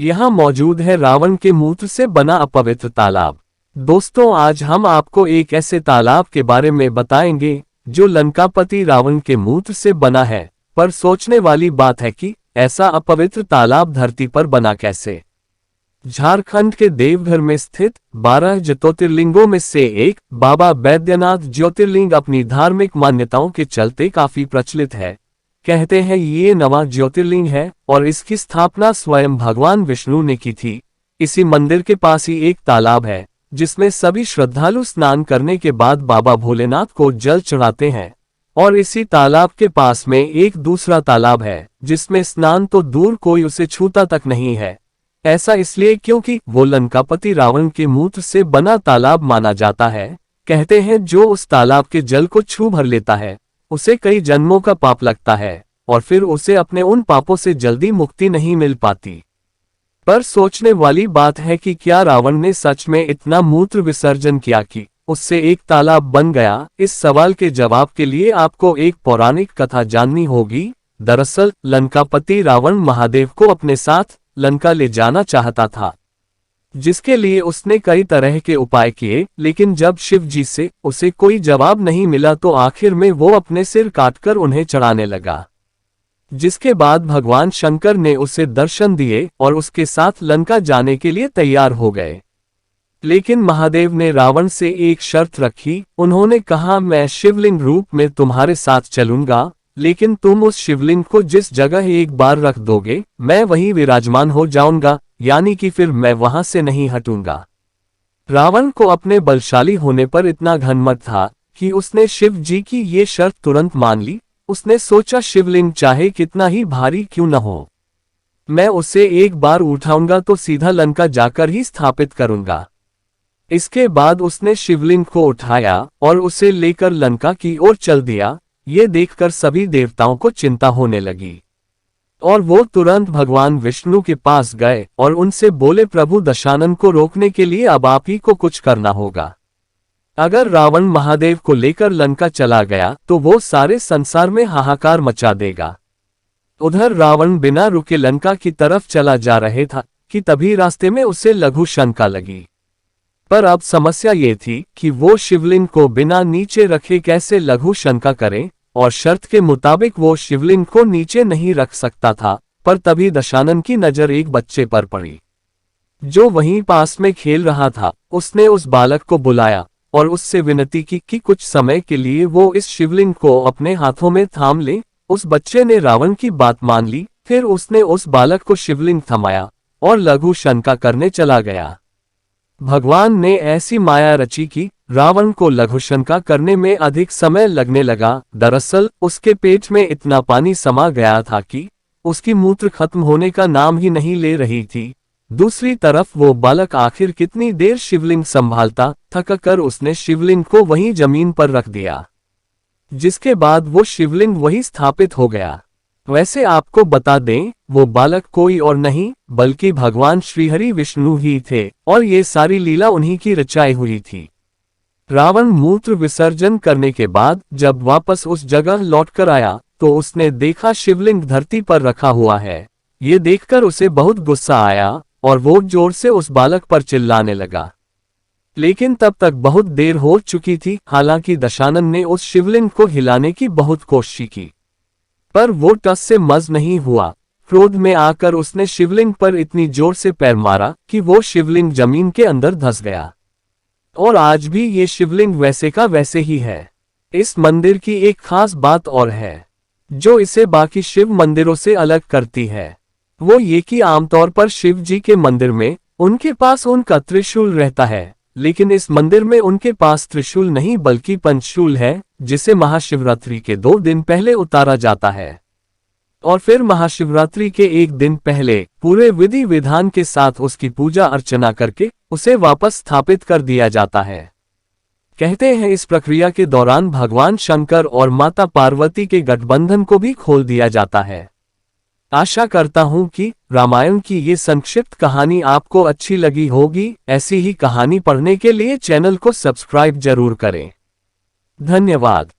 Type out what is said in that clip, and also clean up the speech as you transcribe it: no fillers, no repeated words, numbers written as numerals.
यहाँ मौजूद है रावण के मूत्र से बना अपवित्र तालाब। दोस्तों, आज हम आपको एक ऐसे तालाब के बारे में बताएंगे जो लंकापति रावण के मूत्र से बना है। पर सोचने वाली बात है कि ऐसा अपवित्र तालाब धरती पर बना कैसे। झारखंड के देवघर में स्थित 12 ज्योतिर्लिंगों में से एक बाबा बैद्यनाथ ज्योतिर्लिंग अपनी धार्मिक मान्यताओं के चलते काफी प्रचलित है। कहते हैं ये नवा ज्योतिर्लिंग है और इसकी स्थापना स्वयं भगवान विष्णु ने की थी। इसी मंदिर के पास ही एक तालाब है जिसमें सभी श्रद्धालु स्नान करने के बाद बाबा भोलेनाथ को जल चढ़ाते हैं। और इसी तालाब के पास में एक दूसरा तालाब है जिसमें स्नान तो दूर कोई उसे छूता तक नहीं है। ऐसा इसलिए क्योंकि वो लंकापति रावण के मूत्र से बना तालाब माना जाता है। कहते हैं जो उस तालाब के जल को छू भर लेता है उसे कई जन्मों का पाप लगता है और फिर उसे अपने उन पापों से जल्दी मुक्ति नहीं मिल पाती। पर सोचने वाली बात है कि क्या रावण ने सच में इतना मूत्र विसर्जन किया कि उससे एक तालाब बन गया। इस सवाल के जवाब के लिए आपको एक पौराणिक कथा जाननी होगी। दरअसल लंकापति रावण महादेव को अपने साथ लंका ले जाना चाहता था, जिसके लिए उसने कई तरह के उपाय किए, लेकिन जब शिव जी से उसे कोई जवाब नहीं मिला तो आखिर में वो अपने सिर काटकर उन्हें चढ़ाने लगा। जिसके बाद भगवान शंकर ने उसे दर्शन दिए और उसके साथ लंका जाने के लिए तैयार हो गए। लेकिन महादेव ने रावण से एक शर्त रखी। उन्होंने कहा, मैं शिवलिंग रूप में तुम्हारे साथ चलूंगा, लेकिन तुम उस शिवलिंग को जिस जगह एक बार रख दोगे मैं वहीं विराजमान हो जाऊंगा, यानी कि फिर मैं वहां से नहीं हटूंगा। रावण को अपने बलशाली होने पर इतना घमंड था कि उसने शिव जी की ये शर्त तुरंत मान ली। उसने सोचा शिवलिंग चाहे कितना ही भारी क्यों न हो, मैं उसे एक बार उठाऊंगा तो सीधा लंका जाकर ही स्थापित करूंगा। इसके बाद उसने शिवलिंग को उठाया और उसे लेकर लंका की ओर चल दिया। ये देखकर सभी देवताओं को चिंता होने लगी और वो तुरंत भगवान विष्णु के पास गए और उनसे बोले, प्रभु दशानन को रोकने के लिए अब आप ही को कुछ करना होगा। अगर रावण महादेव को लेकर लंका चला गया तो वो सारे संसार में हाहाकार मचा देगा। उधर रावण बिना रुके लंका की तरफ चला जा रहे था कि तभी रास्ते में उसे लघु शंका लगी। पर अब समस्या ये थी कि वो शिवलिंग को बिना नीचे रखे कैसे लघु शंका करे, और शर्त के मुताबिक वो शिवलिंग को नीचे नहीं रख सकता था। पर तभी दशानन की नजर एक बच्चे पर पड़ी जो वहीं पास में खेल रहा था। उसने उस बालक को बुलाया और उससे विनती की कि कुछ समय के लिए वो इस शिवलिंग को अपने हाथों में थाम ले। उस बच्चे ने रावण की बात मान ली। फिर उसने उस बालक को शिवलिंग थमाया और लघु शंका करने चला गया। भगवान ने ऐसी माया रची कि रावण को लघु शंका करने में अधिक समय लगने लगा। दरअसल उसके पेट में इतना पानी समा गया था कि उसकी मूत्र खत्म होने का नाम ही नहीं ले रही थी। दूसरी तरफ वो बालक आखिर कितनी देर शिवलिंग संभालता। थक कर उसने शिवलिंग को वहीं जमीन पर रख दिया, जिसके बाद वो शिवलिंग वहीं स्थापित हो गया। वैसे आपको बता दें, वो बालक कोई और नहीं बल्कि भगवान श्रीहरि विष्णु ही थे और ये सारी लीला उन्हीं की रचाई हुई थी। रावण मूत्र विसर्जन करने के बाद जब वापस उस जगह लौटकर आया तो उसने देखा शिवलिंग धरती पर रखा हुआ है। ये देखकर उसे बहुत गुस्सा आया और वो जोर से उस बालक पर चिल्लाने लगा। लेकिन तब तक बहुत देर हो चुकी थी। हालांकि दशानन ने उस शिवलिंग को हिलाने की बहुत कोशिश की, पर वो टस से मस नहीं हुआ। क्रोध में आकर उसने शिवलिंग पर इतनी जोर से पैर मारा कि वो शिवलिंग जमीन के अंदर धंस गया। और आज भी ये शिवलिंग वैसे का वैसे ही है। इस मंदिर की एक खास बात और है जो इसे बाकी शिव मंदिरों से अलग करती है। वो ये कि आमतौर पर शिव जी के मंदिर में उनके पास उनका त्रिशूल रहता है, लेकिन इस मंदिर में उनके पास त्रिशूल नहीं बल्कि पंचशूल है, जिसे महाशिवरात्रि के 2 दिन पहले उतारा जाता है और फिर महाशिवरात्रि के 1 दिन पहले पूरे विधि विधान के साथ उसकी पूजा अर्चना करके उसे वापस स्थापित कर दिया जाता है। कहते हैं इस प्रक्रिया के दौरान भगवान शंकर और माता पार्वती के गठबंधन को भी खोल दिया जाता है। आशा करता हूं कि रामायण की ये संक्षिप्त कहानी आपको अच्छी लगी होगी। ऐसी ही कहानी पढ़ने के लिए चैनल को सब्सक्राइब जरूर करें। धन्यवाद।